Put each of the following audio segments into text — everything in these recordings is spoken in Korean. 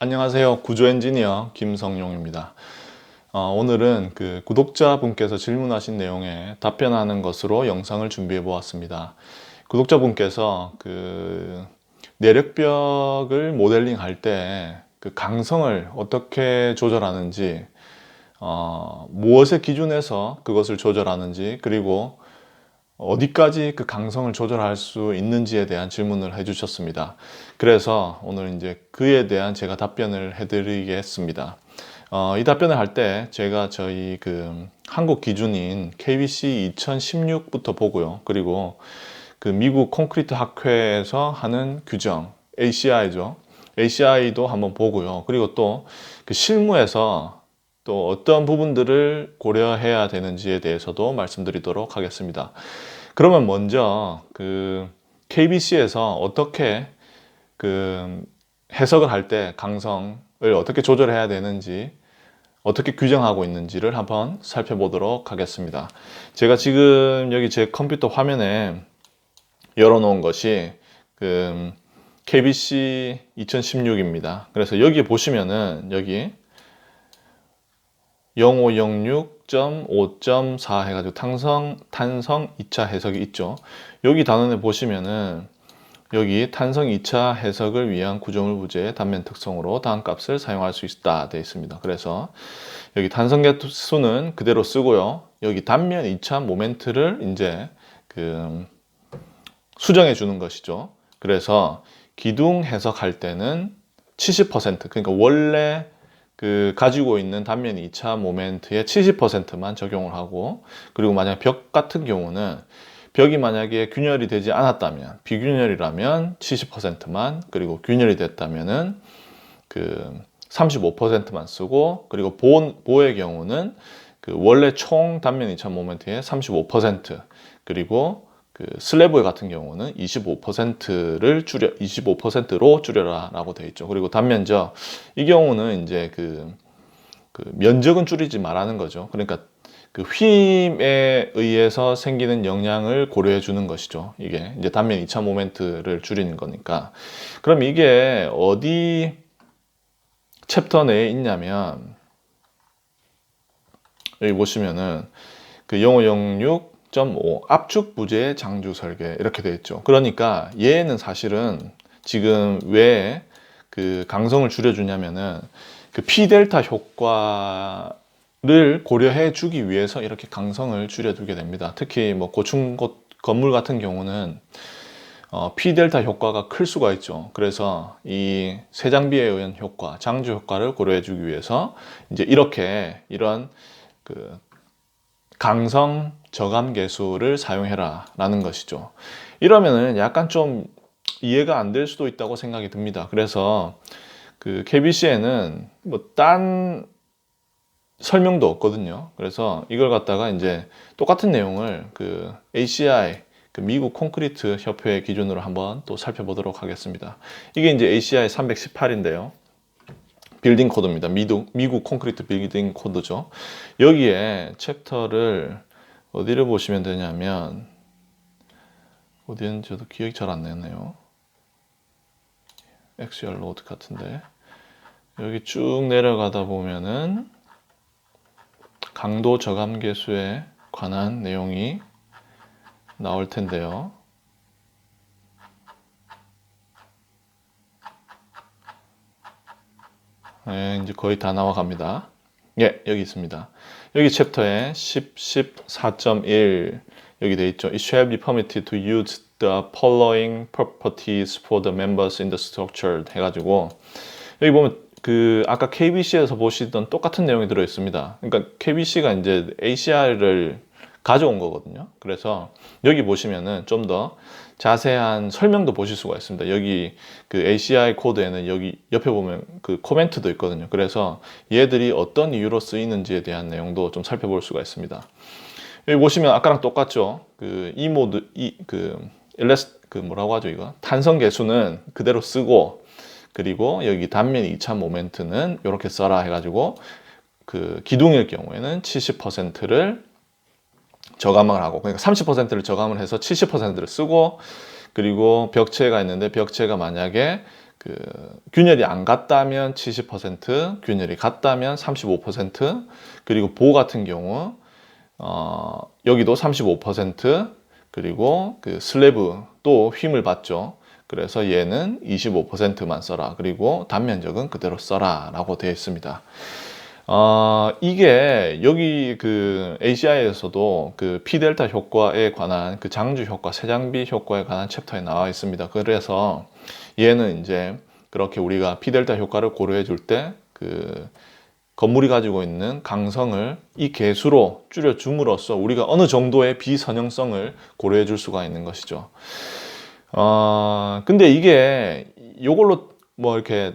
안녕하세요. 구조 엔지니어 김성용입니다. 오늘은 그 구독자분께서 질문하신 내용에 답변하는 것으로 영상을 준비해 보았습니다. 구독자분께서 그 내력벽을 모델링 할 때 그 강성을 어떻게 조절하는지, 무엇의 기준에서 그것을 조절하는지, 그리고 어디까지 그 강성을 조절할 수 있는지에 대한 질문을 해주셨습니다. 그래서 오늘 이제 그에 대한 제가 답변을 해드리겠습니다. 이 답변을 할 때 제가 저희 그 한국 기준인 KBC 2016부터 보고요. 그리고 그 미국 콘크리트 학회에서 하는 규정 ACI죠. ACI도 한번 보고요. 그리고 또 그 실무에서 또 어떤 부분들을 고려해야 되는지에 대해서도 말씀드리도록 하겠습니다. 그러면 먼저 그 KBC에서 어떻게 그 해석을 할 때 강성을 어떻게 조절해야 되는지, 어떻게 규정하고 있는지를 한번 살펴보도록 하겠습니다. 제가 지금 여기 제 컴퓨터 화면에 열어놓은 것이 그 KBC 2016입니다. 그래서 여기 보시면은 여기 0506.5.4 해가지고 탄성 2차 해석이 있죠. 여기 단원에 보시면은 여기 탄성 2차 해석을 위한 구조물 부재의 단면 특성으로 다음 값을 사용할 수 있다 되어 있습니다. 그래서 여기 탄성 개수는 그대로 쓰고요. 여기 단면 2차 모멘트를 이제 그 수정해 주는 것이죠. 그래서 기둥 해석할 때는 70%, 그러니까 원래 그 가지고 있는 단면 2차 모멘트의 70%만 적용을 하고, 그리고 만약 벽 같은 경우는 벽이 만약에 균열이 되지 않았다면, 비균열이라면 70%만, 그리고 균열이 됐다면은 그 35%만 쓰고, 그리고 보의 경우는 그 원래 총 단면 2차 모멘트의 35%, 그리고 그 슬래브 같은 경우는 25%를 25%로 줄여라라고 되어 있죠. 그리고 단면적, 이 경우는 이제 그 면적은 줄이지 말라는 거죠. 그러니까 그 휨에 의해서 생기는 영향을 고려해 주는 것이죠. 이게 이제 단면 2차 모멘트를 줄이는 거니까. 그럼 이게 어디 챕터 내에 있냐면, 여기 보시면은 그 0506.5 압축 부재 장주 설계 이렇게 되어 있죠. 그러니까 얘는 사실은 지금 왜 그 강성을 줄여주냐면은 그 P 델타 효과를 고려해 주기 위해서 이렇게 강성을 줄여두게 됩니다. 특히 뭐 고층 건물 같은 경우는 P 델타 효과가 클 수가 있죠. 그래서 이 세장비에 의한 효과, 장주 효과를 고려해 주기 위해서 이제 이런 그 강성 저감 계수를 사용해라 라는 것이죠. 이러면은 약간 좀 이해가 안 될 수도 있다고 생각이 듭니다. 그래서 그 KBC에는 뭐 딴 설명도 없거든요. 그래서 이걸 갖다가 이제 똑같은 내용을 그 ACI, 그 미국 콘크리트 협회 기준으로 한번 또 살펴보도록 하겠습니다. 이게 이제 ACI 318인데요. 빌딩 코드입니다. 미국 콘크리트 빌딩 코드죠. 여기에 챕터를 어디를 보시면 되냐면, 어디였는지 저도 기억이 잘 안 나네요. XR 로드 같은데, 여기 쭉 내려가다 보면은 강도 저감 계수에 관한 내용이 나올 텐데요. 네, 이제 거의 다 나와 갑니다. 예, 여기 있습니다. 여기 챕터에 14.1 여기 돼 있죠. It shall be permitted to use the following properties for the members in the structure 해가지고 여기 보면 그 아까 KBC에서 보시던 똑같은 내용이 들어 있습니다. 그러니까 KBC가 이제 ACR을 가져온 거거든요. 그래서 여기 보시면은 좀 더 자세한 설명도 보실 수가 있습니다. 여기 그 ACI 코드에는 여기 옆에 보면 그 코멘트도 있거든요. 그래서 얘들이 어떤 이유로 쓰이는지에 대한 내용도 좀 살펴볼 수가 있습니다. 여기 보시면 아까랑 똑같죠. 그 이 모드 그 뭐라고 하죠 이거? 탄성 계수는 그대로 쓰고, 그리고 여기 단면 2차 모멘트는 이렇게 써라 해가지고 그 기둥일 경우에는 70%를 저감을 하고, 그러니까 30%를 저감을 해서 70%를 쓰고, 그리고 벽체가 있는데 벽체가 만약에 그 균열이 안 갔다면 70%, 균열이 갔다면 35%, 그리고 보 같은 경우 여기도 35%, 그리고 그 슬래브 또 힘을 받죠. 그래서 얘는 25%만 써라. 그리고 단면적은 그대로 써라 라고 되어 있습니다. 이게 여기 그 ACI에서도 그 P델타 효과에 관한 그 장주 효과, 세장비 효과에 관한 챕터에 나와 있습니다. 그래서 얘는 이제 그렇게 우리가 P델타 효과를 고려해 줄 때 그 건물이 가지고 있는 강성을 이 계수로 줄여 줌으로써 우리가 어느 정도의 비선형성을 고려해 줄 수가 있는 것이죠. 근데 이게 요걸로 뭐 이렇게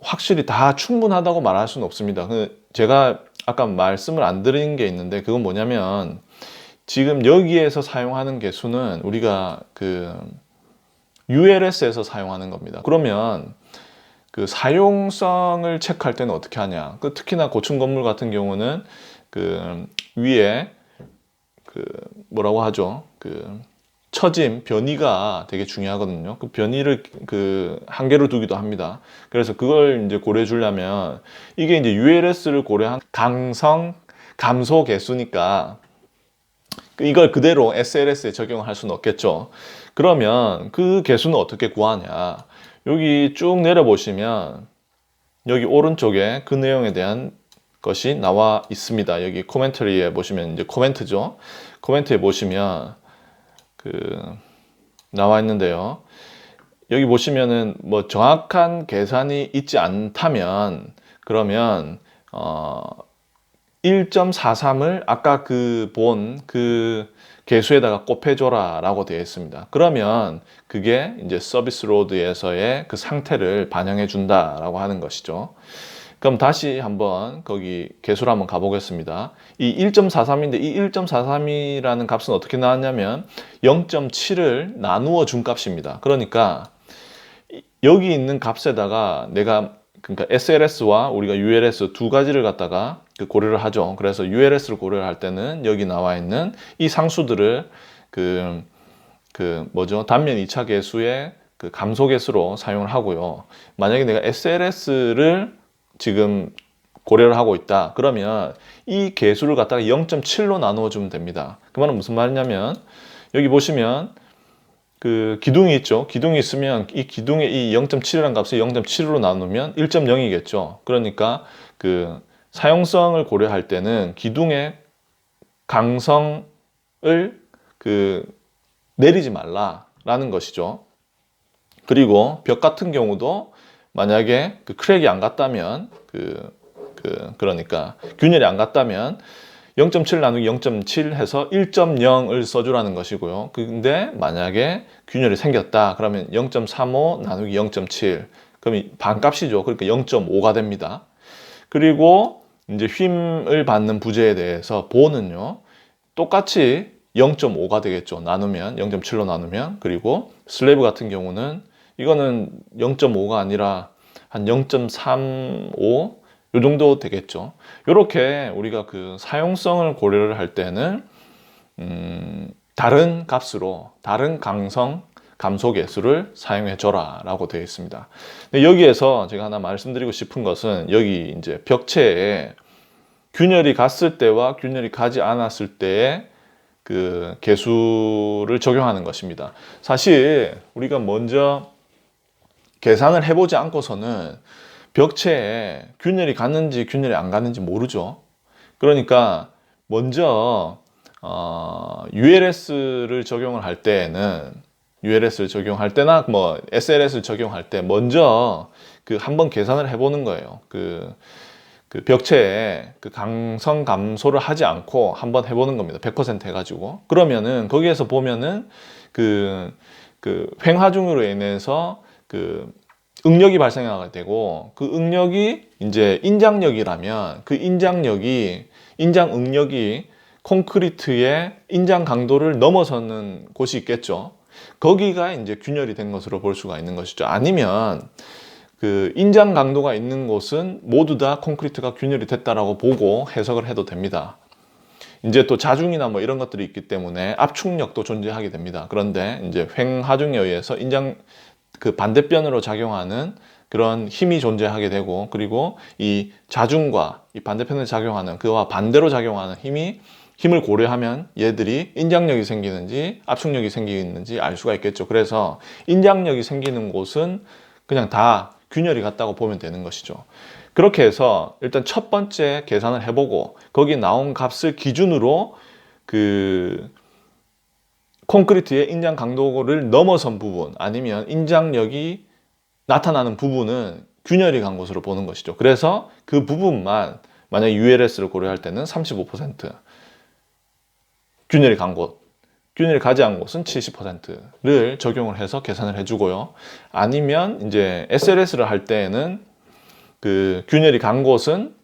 확실히 다 충분하다고 말할 수는 없습니다. 제가 아까 말씀을 안 드린 게 있는데 그건 뭐냐면 지금 여기에서 사용하는 개수는 우리가 그 ULS에서 사용하는 겁니다. 그러면 그 사용성을 체크할 때는 어떻게 하냐? 특히나 고층 건물 같은 경우는 그 위에 그 뭐라고 하죠? 그 처짐, 변이가 되게 중요하거든요. 그 변이를 그 한계로 두기도 합니다. 그래서 그걸 이제 고려해 주려면 이게 이제 ULS를 고려한 강성 감소 개수니까 이걸 그대로 SLS에 적용할 수는 없겠죠. 그러면 그 개수는 어떻게 구하냐? 여기 쭉 내려보시면 여기 오른쪽에 그 내용에 대한 것이 나와 있습니다. 여기 코멘터리에 보시면 이제 코멘트죠. 코멘트에 보시면 그 나와 있는데요. 여기 보시면은 뭐 정확한 계산이 있지 않다면 그러면 1.43을 아까 그 본 그 개수에다가 곱해줘라 라고 되어 있습니다. 그러면 그게 이제 서비스 로드에서의 그 상태를 반영해 준다 라고 하는 것이죠. 그럼 다시 한번 거기 개수로 한번 가보겠습니다. 이 1.43인데 이 1.43이라는 값은 어떻게 나왔냐면 0.7을 나누어 준 값입니다. 그러니까 여기 있는 값에다가 내가 그러니까 SLS와 우리가 ULS 두 가지를 갖다가 그 고려를 하죠. 그래서 ULS를 고려를 할 때는 여기 나와 있는 이 상수들을 그 뭐죠? 단면 2차 계수의 그 감소 계수로 사용을 하고요. 만약에 내가 SLS를 지금 고려를 하고 있다. 그러면 이 계수를 갖다가 0.7로 나누어 주면 됩니다. 그 말은 무슨 말이냐면 여기 보시면 그 기둥이 있죠. 기둥이 있으면 이 기둥의 이 0.7이라는 값을 0.7으로 나누면 1.0이겠죠. 그러니까 그 사용성을 고려할 때는 기둥의 강성을 그 내리지 말라라는 것이죠. 그리고 벽 같은 경우도 만약에 그 크랙이 안 갔다면 그러니까 균열이 안 갔다면 0.7 나누기 0.7 해서 1.0을 써주라는 것이고요. 근데 만약에 균열이 생겼다. 그러면 0.35 나누기 0.7. 그럼 반값이죠. 그러니까 0.5가 됩니다. 그리고 이제 힘을 받는 부재에 대해서 보는요. 똑같이 0.5가 되겠죠. 나누면 0.7로 나누면. 그리고 슬래브 같은 경우는 이거는 0.5가 아니라 한 0.35 요 정도 되겠죠. 이렇게 우리가 그 사용성을 고려를 할 때는 다른 값으로 다른 강성 감소 계수를 사용해 줘라 라고 되어 있습니다. 근데 여기에서 제가 하나 말씀드리고 싶은 것은 여기 이제 벽체에 균열이 갔을 때와 균열이 가지 않았을 때의 그 계수를 적용하는 것입니다. 사실 우리가 먼저 계산을 해보지 않고서는 벽체에 균열이 갔는지 균열이 안 갔는지 모르죠. 그러니까 먼저 ULS를 적용을 할 때는 ULS를 적용할 때나 뭐 SLS를 적용할 때 먼저 그 한번 계산을 해보는 거예요. 그 벽체에 그 강성 감소를 하지 않고 한번 해보는 겁니다. 100% 해가지고 그러면은 거기에서 보면은 그 횡하중으로 인해서 그 응력이 발생하게 되고 그 응력이 이제 인장력이라면 그 인장 응력이 콘크리트의 인장 강도를 넘어서는 곳이 있겠죠. 거기가 이제 균열이 된 것으로 볼 수가 있는 것이죠. 아니면 그 인장 강도가 있는 곳은 모두 다 콘크리트가 균열이 됐다라고 보고 해석을 해도 됩니다. 이제 또 자중이나 뭐 이런 것들이 있기 때문에 압축력도 존재하게 됩니다. 그런데 이제 횡하중에 의해서 그 반대편으로 작용하는 그런 힘이 존재하게 되고, 그리고 이 자중과 이 반대편에 작용하는 그와 반대로 작용하는 힘을 고려하면 얘들이 인장력이 생기는지 압축력이 생기는지 알 수가 있겠죠. 그래서 인장력이 생기는 곳은 그냥 다 균열이 같다고 보면 되는 것이죠. 그렇게 해서 일단 첫 번째 계산을 해보고 거기 나온 값을 기준으로 그 콘크리트의 인장 강도를 넘어선 부분 아니면 인장력이 나타나는 부분은 균열이 간 것으로 보는 것이죠. 그래서 그 부분만 만약 ULS를 고려할 때는 35%, 균열이 간 곳, 균열이 가지 않은 곳은 70%를 적용을 해서 계산을 해주고요. 아니면 이제 SLS를 할 때에는 그 균열이 간 곳은,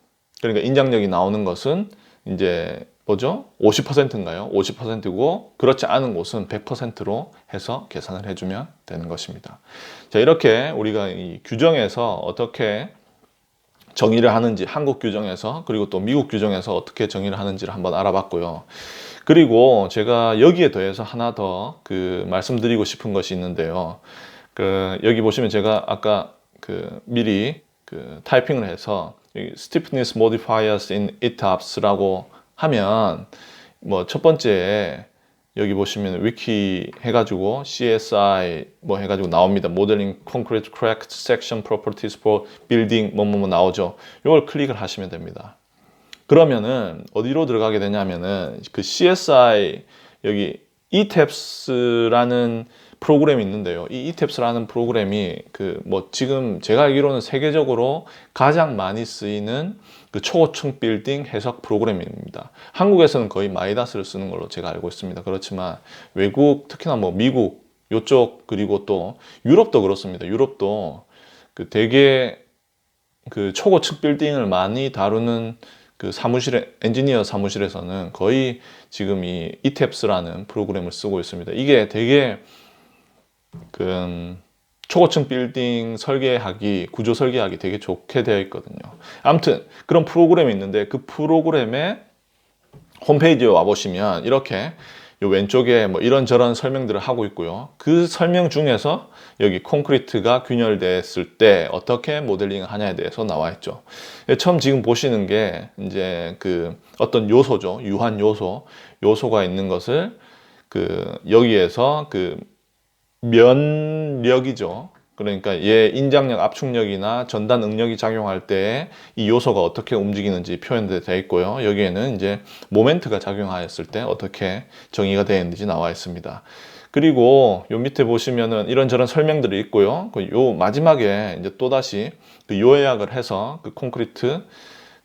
그러니까 인장력이 나오는 것은 이제 뭐죠? 50%인가요? 50%고 그렇지 않은 곳은 100%로 해서 계산을 해주면 되는 것입니다. 자, 이렇게 우리가 이 규정에서 어떻게 정의를 하는지, 한국 규정에서 그리고 또 미국 규정에서 어떻게 정의를 하는지를 한번 알아봤고요. 그리고 제가 여기에 더해서 하나 더 그 말씀드리고 싶은 것이 있는데요. 그 여기 보시면 제가 아까 그 미리 그 타이핑을 해서 stiffness modifiers in ETABS라고 하면 뭐 첫 번째 여기 보시면 위키 해가지고 CSI 뭐 해가지고 나옵니다. Modeling Concrete Cracked Section Properties for Building 뭐뭐뭐 나오죠. 이걸 클릭을 하시면 됩니다. 그러면은 어디로 들어가게 되냐면은 그 CSI 여기 ETABS라는 프로그램이 있는데요. 이 ETABS라는 프로그램이 그 뭐 지금 제가 알기로는 세계적으로 가장 많이 쓰이는 그 초고층 빌딩 해석 프로그램입니다. 한국에서는 거의 마이다스를 쓰는 걸로 제가 알고 있습니다. 그렇지만 외국, 특히나 뭐 미국 요쪽 그리고 또 유럽도 그렇습니다. 유럽도 그 되게 그 초고층 빌딩을 많이 다루는 그 엔지니어 사무실에서는 거의 지금 이 ETABS라는 프로그램을 쓰고 있습니다. 이게 되게 그 초고층 빌딩 설계하기, 구조 설계하기 되게 좋게 되어 있거든요. 아무튼 그런 프로그램이 있는데 그 프로그램의 홈페이지에 와보시면 이렇게 요 왼쪽에 뭐 이런저런 설명들을 하고 있고요. 그 설명 중에서 여기 콘크리트가 균열됐을 때 어떻게 모델링을 하냐에 대해서 나와 있죠. 처음 지금 보시는 게 이제 그 어떤 요소죠. 유한 요소가 있는 것을 그 여기에서 그 면력이죠. 그러니까 얘 인장력, 압축력이나 전단 응력이 작용할 때 이 요소가 어떻게 움직이는지 표현되어 있고요. 여기에는 이제 모멘트가 작용하였을 때 어떻게 정의가 되어 있는지 나와 있습니다. 그리고 요 밑에 보시면은 이런저런 설명들이 있고요. 요 마지막에 이제 또다시 그 요약을 해서 그 콘크리트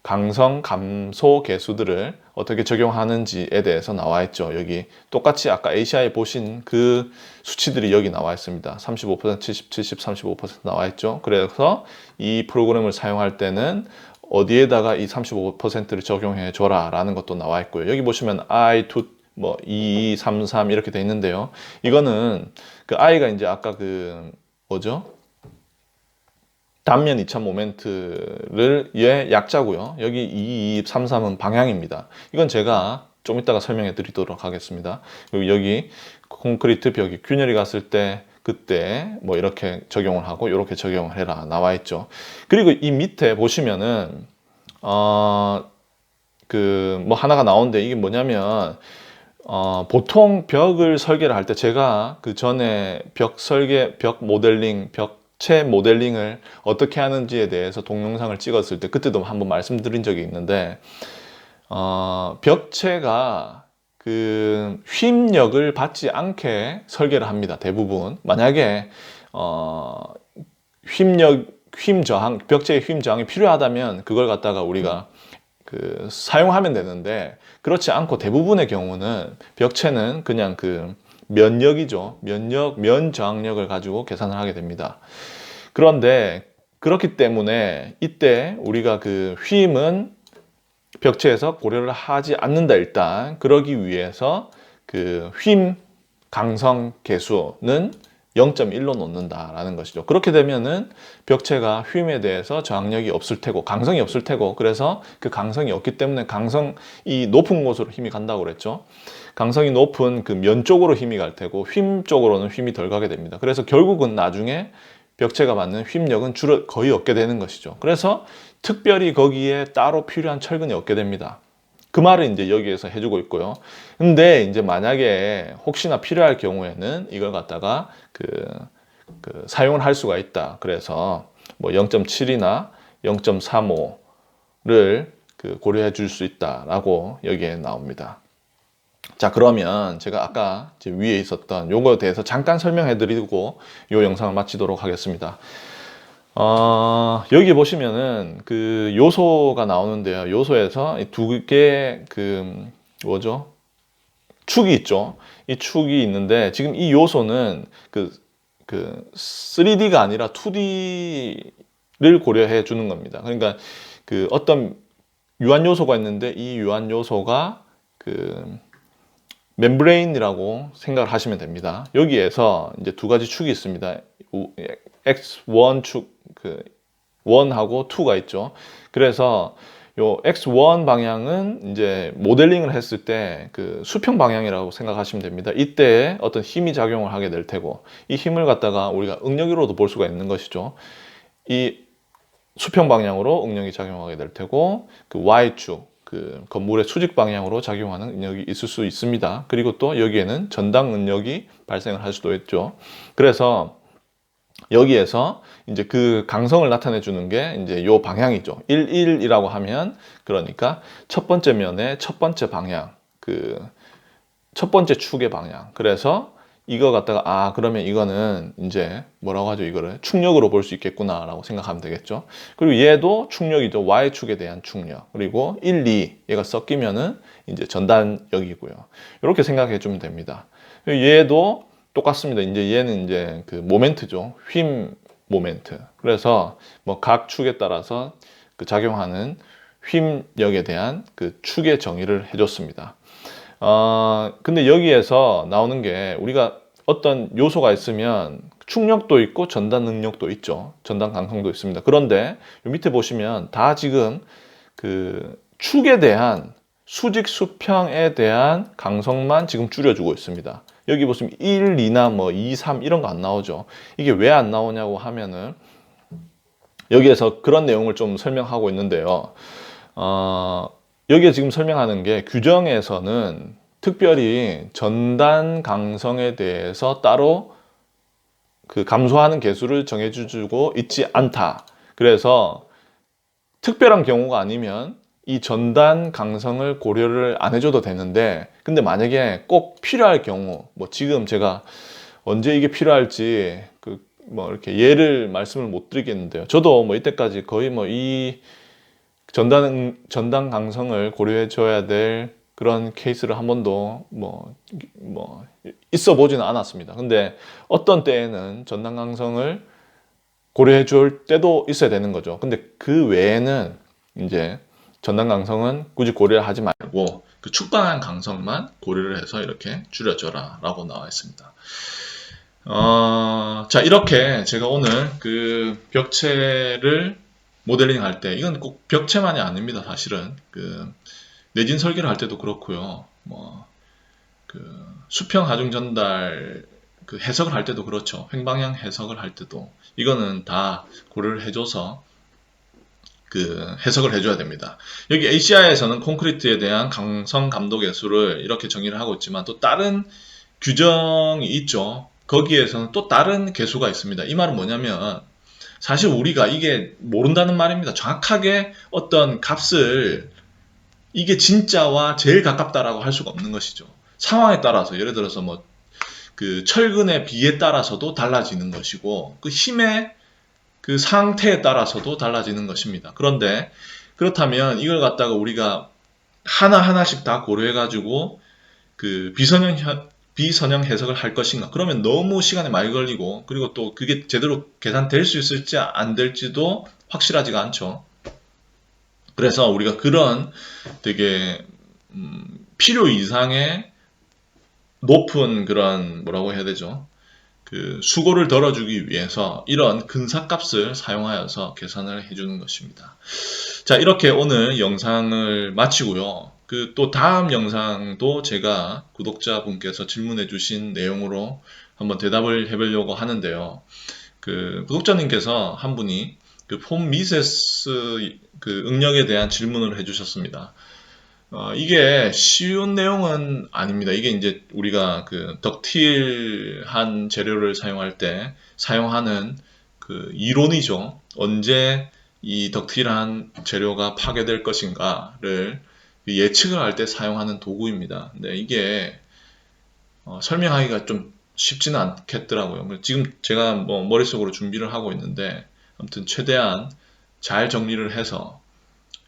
강성 감소 계수들을 어떻게 적용하는지에 대해서 나와 있죠. 여기 똑같이 아까 ACI 보신 그 수치들이 여기 나와 있습니다. 35%, 70, 35% 나와 있죠. 그래서 이 프로그램을 사용할 때는 어디에다가 이 35%를 적용해 줘라 라는 것도 나와 있고요. 여기 보시면 I2 뭐 2233 이렇게 돼 있는데요. 이거는 그 I가 이제 아까 그 뭐죠? 단면 이차 모멘트를 예 약자고요. 여기 2233은 방향입니다. 이건 제가 좀 이따가 설명해 드리도록 하겠습니다. 그리고 여기 콘크리트 벽이 균열이 갔을 때 그때 뭐 이렇게 적용을 하고 이렇게 적용을 해라 나와 있죠. 그리고 이 밑에 보시면은 그 뭐 하나가 나오는데 이게 뭐냐면 보통 벽을 설계를 할 때 제가 그 전에 벽 설계, 벽 모델링, 벽체 모델링을 어떻게 하는지에 대해서 동영상을 찍었을 때 그때도 한번 말씀드린 적이 있는데 벽체가 그 휨력을 받지 않게 설계를 합니다. 대부분 만약에 휨 저항, 벽체의 휨 저항이 필요하다면 그걸 갖다가 우리가 그 사용하면 되는데 그렇지 않고 대부분의 경우는 벽체는 그냥 그 면력이죠. 면 저항력을 가지고 계산을 하게 됩니다. 그런데 그렇기 때문에 이때 우리가 그 휨은 벽체에서 고려를 하지 않는다. 일단 그러기 위해서 그 휨 강성 계수는 0.1로 놓는다라는 것이죠. 그렇게 되면은 벽체가 휨에 대해서 저항력이 없을 테고 강성이 없을 테고, 그래서 그 강성이 없기 때문에 강성이 높은 곳으로 힘이 간다고 그랬죠. 강성이 높은 그 면 쪽으로 힘이 갈 테고 휨 쪽으로는 힘이 덜 가게 됩니다. 그래서 결국은 나중에 벽체가 받는 휨력은 거의 없게 되는 것이죠. 그래서 특별히 거기에 따로 필요한 철근이 없게 됩니다. 그 말을 이제 여기에서 해주고 있고요. 근데 이제 만약에 혹시나 필요할 경우에는 이걸 갖다가 사용을 할 수가 있다. 그래서 뭐 0.7이나 0.35를 고려해 줄 수 있다라고 여기에 나옵니다. 자, 그러면 제가 아까 위에 있었던 요거에 대해서 잠깐 설명해 드리고 요 영상을 마치도록 하겠습니다. 여기 보시면은 그 요소가 나오는데요. 요소에서 두 개의 뭐죠? 축이 있죠. 이 축이 있는데 지금 이 요소는 3D가 아니라 2D를 고려해 주는 겁니다. 그러니까 어떤 유한 요소가 있는데 이 유한 요소가 멤브레인이라고 생각을 하시면 됩니다. 여기에서 이제 두 가지 축이 있습니다. X1 축, 1하고 2가 있죠. 그래서 요 X1 방향은 이제 모델링을 했을 때 수평 방향이라고 생각하시면 됩니다. 이때 어떤 힘이 작용을 하게 될 테고, 이 힘을 갖다가 우리가 응력으로도 볼 수가 있는 것이죠. 이 수평 방향으로 응력이 작용하게 될 테고, Y축, 건물의 수직 방향으로 작용하는 응력이 있을 수 있습니다. 그리고 또 여기에는 전당 응력이 발생을 할 수도 있죠. 그래서 여기에서 이제 그 강성을 나타내 주는 게 이제 요 방향이죠. 11이라고 하면 그러니까 첫 번째 면의 첫 번째 방향, 첫 번째 축의 방향. 그래서 이거 갖다가 그러면 이거는 이제 뭐라고 하죠? 이거를 축력으로 볼 수 있겠구나라고 생각하면 되겠죠. 그리고 얘도 축력이죠. Y축에 대한 축력. 그리고 1, 2 얘가 섞이면은 이제 전단력이고요. 이렇게 생각해 주면 됩니다. 얘도 똑같습니다. 이제 얘는 이제 모멘트죠. 휨 모멘트. 그래서 뭐 각 축에 따라서 작용하는 휨력에 대한 축의 정의를 해줬습니다. 근데 여기에서 나오는 게 우리가 어떤 요소가 있으면 축력도 있고 전단 능력도 있죠. 전단 강성도 있습니다. 그런데 요 밑에 보시면 다 지금 축에 대한 수직 수평에 대한 강성만 지금 줄여주고 있습니다. 여기 보시면 1, 2나 뭐 2, 3 이런 거 안 나오죠. 이게 왜 안 나오냐고 하면은 여기에서 그런 내용을 좀 설명하고 있는데요. 여기에 지금 설명하는 게 규정에서는 특별히 전단 강성에 대해서 따로 감소하는 계수를 정해주고 있지 않다. 그래서 특별한 경우가 아니면 이 전단 강성을 고려를 안 해줘도 되는데, 근데 만약에 꼭 필요할 경우, 뭐 지금 제가 언제 이게 필요할지 뭐 이렇게 예를 말씀을 못 드리겠는데요. 저도 뭐 이때까지 거의 뭐 이 전단 강성을 고려해 줘야 될 그런 케이스를 한 번도 뭐 있어 보지는 않았습니다. 근데 어떤 때에는 전단 강성을 고려해 줄 때도 있어야 되는 거죠. 근데 그 외에는 이제 전단 강성은 굳이 고려를 하지 말고 축방향 강성만 고려를 해서 이렇게 줄여줘라 라고 나와 있습니다. 자, 이렇게 제가 오늘 벽체를 모델링 할 때, 이건 꼭 벽체만이 아닙니다. 사실은 내진 설계를 할 때도 그렇고요. 수평 하중 전달 해석을 할 때도 그렇죠. 횡방향 해석을 할 때도 이거는 다 고려를 해줘서 해석을 해줘야 됩니다. 여기 ACI에서는 콘크리트에 대한 강성 감도 계수를 이렇게 정의를 하고 있지만 또 다른 규정이 있죠. 거기에서는 또 다른 계수가 있습니다. 이 말은 뭐냐면 사실 우리가 이게 모른다는 말입니다. 정확하게 어떤 값을 이게 진짜와 제일 가깝다라고 할 수가 없는 것이죠. 상황에 따라서 예를 들어서 뭐 철근의 비에 따라서도 달라지는 것이고 힘의 상태에 따라서도 달라지는 것입니다. 그런데 그렇다면 이걸 갖다가 우리가 하나하나씩 다 고려해 가지고 비선형 해석을 할 것인가? 그러면 너무 시간이 많이 걸리고, 그리고 또 그게 제대로 계산될 수 있을지 안 될지도 확실하지가 않죠. 그래서 우리가 그런 되게 필요 이상의 높은 그런 뭐라고 해야 되죠? 그 수고를 덜어주기 위해서 이런 근사값을 사용하여서 계산을 해주는 것입니다. 자, 이렇게 오늘 영상을 마치고요. 그 또 다음 영상도 제가 구독자분께서 질문해 주신 내용으로 한번 대답을 해보려고 하는데요. 그 구독자님께서 한 분이 그 폼 미세스 그 응력에 대한 질문을 해주셨습니다. 이게 쉬운 내용은 아닙니다. 이게 이제 우리가 그 덕틸한 재료를 사용할 때 사용하는 그 이론이죠. 언제 이 덕틸한 재료가 파괴될 것인가를 예측을 할 때 사용하는 도구입니다. 근데 이게 설명하기가 좀 쉽지는 않겠더라고요. 지금 제가 뭐 머릿속으로 준비를 하고 있는데 아무튼 최대한 잘 정리를 해서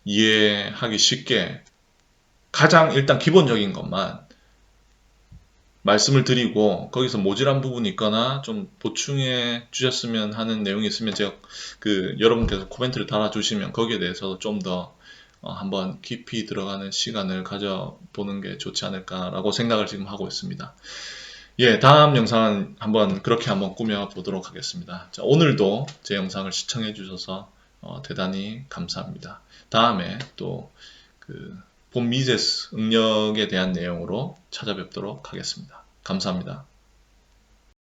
이해하기 쉽게 가장 일단 기본적인 것만 말씀을 드리고 거기서 모질한 부분이 있거나 좀 보충해 주셨으면 하는 내용이 있으면 제가 그 여러분께서 코멘트를 달아주시면 거기에 대해서 좀 더 한번 깊이 들어가는 시간을 가져보는 게 좋지 않을까라고 생각을 지금 하고 있습니다. 예, 다음 영상은 그렇게 한번 꾸며보도록 하겠습니다. 자, 오늘도 제 영상을 시청해 주셔서 대단히 감사합니다. 다음에 또 본 미세스 응력에 대한 내용으로 찾아뵙도록 하겠습니다. 감사합니다.